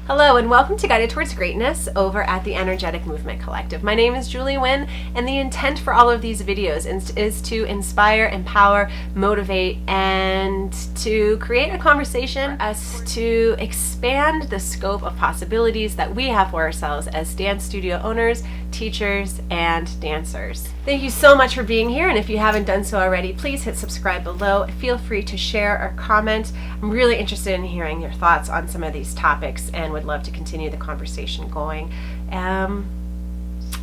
Hello and welcome to Guided Towards Greatness over at the Energetic Movement Collective. My name is Julie Wynn, and the intent for all of these videos is to inspire, empower, motivate, and to create a conversation for us to expand the scope of possibilities that we have for ourselves as dance studio owners, teachers, and dancers. Thank you so much for being here, and if you haven't done so already, please hit subscribe below. Feel free to share or comment. I'm really interested in hearing your thoughts on some of these topics and would love to continue the conversation going.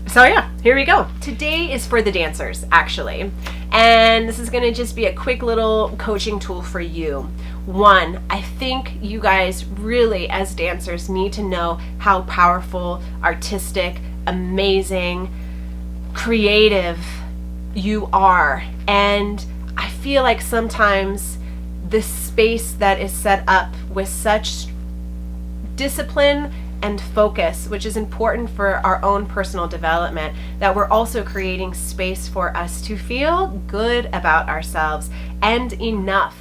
So yeah, here we go. Today is for the dancers, actually, and this is going to just be a quick little coaching tool for you. One, I think you guys really, as dancers, need to know how powerful, artistic, amazing, creative you are. And I feel like sometimes the space that is set up with such discipline and focus, which is important for our own personal development, that we're also creating space for us to feel good about ourselves and enough.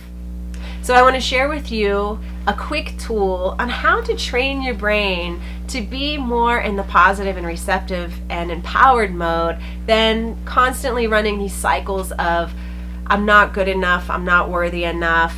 So I want to share with you a quick tool on how to train your brain to be more in the positive and receptive and empowered mode than constantly running these cycles of I'm not good enough, I'm not worthy enough,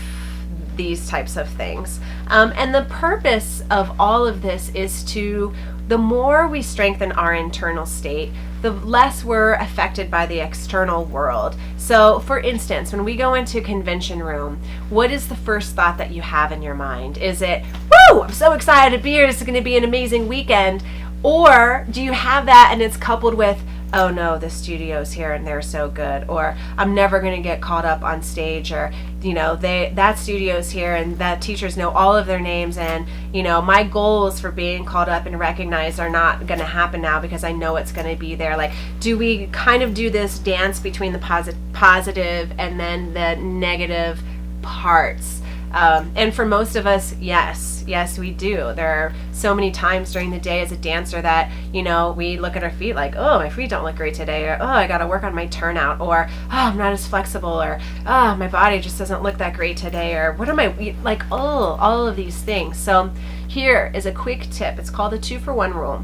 these types of things. And the purpose of all of this is to, the more we strengthen our internal state, the less we're affected by the external world. So for instance, when we go into a convention room, what is the first thought that you have in your mind? Is it, woo, I'm so excited to be here, this is going to be an amazing weekend? Or do you have that and it's coupled with, oh no, the studio's here and they're so good, or I'm never going to get caught up on stage, or you know, that studio's here and that teachers know all of their names, and you know, my goals for being called up and recognized are not going to happen now because I know it's going to be there. Like, do we kind of do this dance between the positive and then the negative parts? And for most of us, yes, we do. There are so many times during the day as a dancer that, you know, we look at our feet like, oh, my feet don't look great today, or oh, I got to work on my turnout, or oh, I'm not as flexible, or oh, my body just doesn't look that great today, or what am I, like, oh, all of these things. So here is a quick tip. It's called the 2-for-1 rule.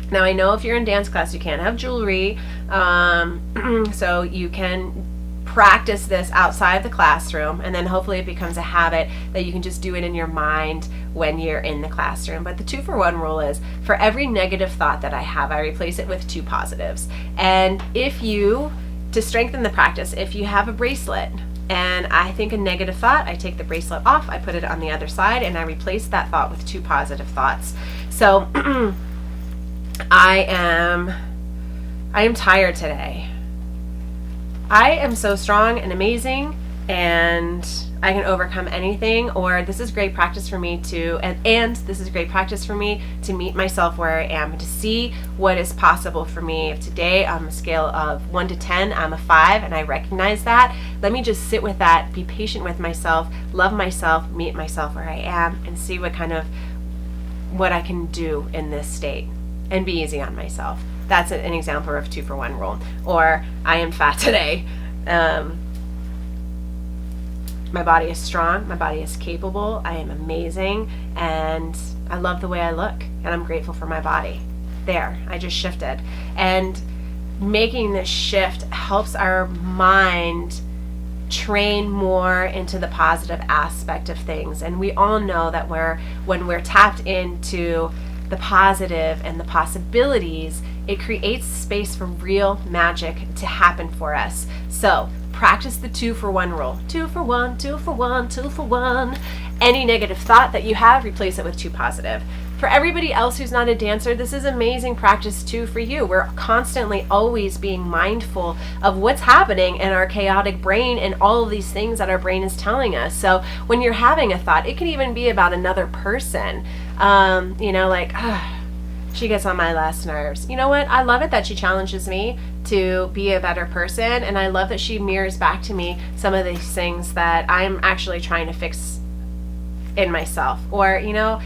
Now, I know if you're in dance class, you can't have jewelry, so you can practice this outside the classroom, and then hopefully it becomes a habit that you can just do it in your mind when you're in the classroom. But the 2-for-1 rule is, for every negative thought that I have, I replace it with 2 positives. And if you, to strengthen the practice, if you have a bracelet and I think a negative thought, I take the bracelet off, I put it on the other side, and I replace that thought with 2 positive thoughts. So I am tired today. I am so strong and amazing, and I can overcome anything. Or this is great practice for me to, and this is great practice for me to meet myself where I am, to see what is possible for me. If today on a scale of 1 to 10, I'm a 5, and I recognize that, let me just sit with that, be patient with myself, love myself, meet myself where I am, and see what I can do in this state, and be easy on myself. That's an example of 2-for-1 rule. Or I am fat today. My body is strong. My body is capable. I am amazing. And I love the way I look. And I'm grateful for my body. There, I just shifted. And making this shift helps our mind train more into the positive aspect of things. And we all know that when we're tapped into the positive and the possibilities, it creates space for real magic to happen for us. So practice the 2-for-1 rule. 2-for-1, 2-for-1, 2-for-1. Any negative thought that you have, replace it with 2 positive. For everybody else who's not a dancer, this is amazing practice too for you. We're constantly always being mindful of what's happening in our chaotic brain and all of these things that our brain is telling us. So when you're having a thought, it can even be about another person. You know, like, she gets on my last nerves. You know what? I love it that she challenges me to be a better person, and I love that she mirrors back to me some of these things that I'm actually trying to fix in myself. Or, you know,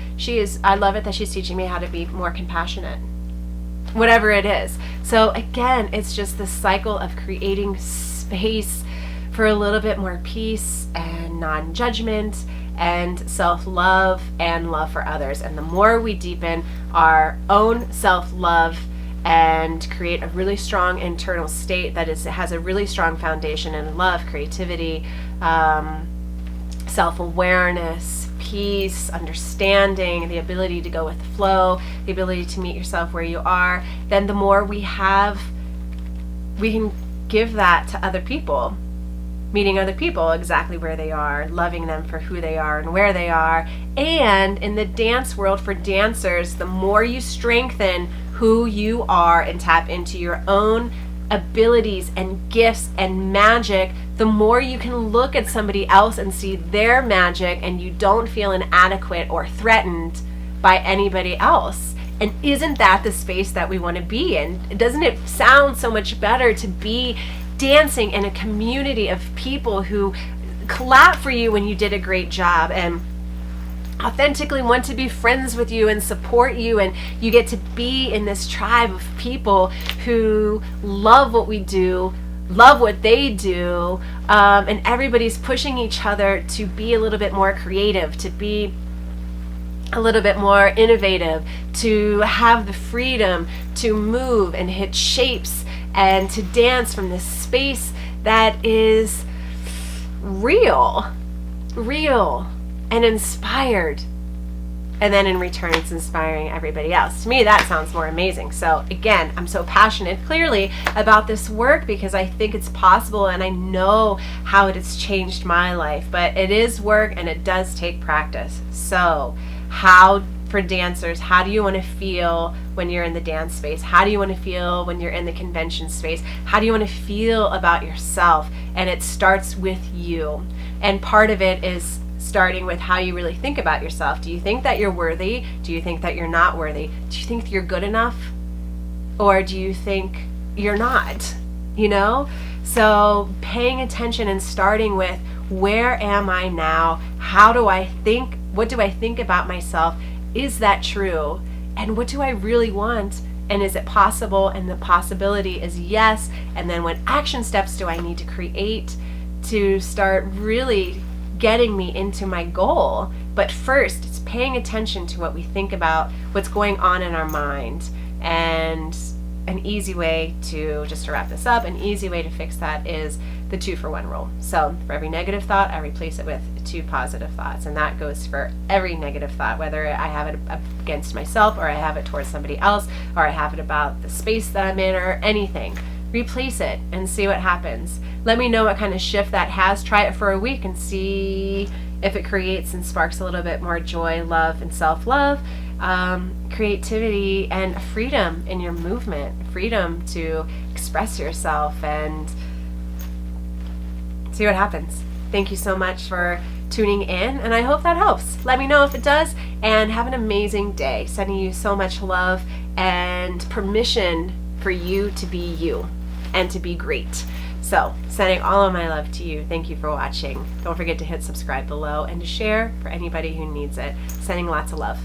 I love it that she's teaching me how to be more compassionate. Whatever it is. So again, it's just this cycle of creating space for a little bit more peace and non-judgment and self-love and love for others. And the more we deepen our own self-love and create a really strong internal state that has a really strong foundation in love, creativity, self-awareness, peace, understanding, the ability to go with the flow, the ability to meet yourself where you are, then the more we can give that to other people, meeting other people exactly where they are, loving them for who they are and where they are. And in the dance world, for dancers, the more you strengthen who you are and tap into your own abilities and gifts and magic, the more you can look at somebody else and see their magic, and you don't feel inadequate or threatened by anybody else. And isn't that the space that we want to be in? Doesn't it sound so much better to be dancing in a community of people who clap for you when you did a great job and authentically want to be friends with you and support you, and you get to be in this tribe of people who love what we do, love what they do, and everybody's pushing each other to be a little bit more creative, to be a little bit more innovative, to have the freedom to move and hit shapes and to dance from this space that is real and inspired. And then in return, it's inspiring everybody else. To me, that sounds more amazing. So again, I'm so passionate, clearly, about this work because I think it's possible and I know how it has changed my life. But it is work and it does take practice. So for dancers, how do you want to feel when you're in the dance space? How do you want to feel when you're in the convention space? How do you want to feel about yourself? And it starts with you. And part of it is starting with how you really think about yourself. Do you think that you're worthy? Do you think that you're not worthy? Do you think you're good enough? Or do you think you're not? So paying attention and starting with, where am I now? How do I think? What do I think about myself? Is that true? And what do I really want? And is it possible? And the possibility is yes. And then what action steps do I need to create to start really getting me into my goal? But first, it's paying attention to what we think about, what's going on in our mind. And an easy way to, just to wrap this up, an easy way to fix that is the 2-for-1 rule. So for every negative thought, I replace it with 2 positive thoughts. And that goes for every negative thought, whether I have it against myself or I have it towards somebody else or I have it about the space that I'm in or anything. Replace it and see what happens. Let me know what kind of shift that has. Try it for a week and see if it creates and sparks a little bit more joy, love, and self-love, creativity, and freedom in your movement, freedom to express yourself, and see what happens. Thank you so much for tuning in, and I hope that helps. Let me know if it does, and have an amazing day. Sending you so much love and permission for you to be you and to be great. So, sending all of my love to you. Thank you for watching. Don't forget to hit subscribe below and to share for anybody who needs it. Sending lots of love.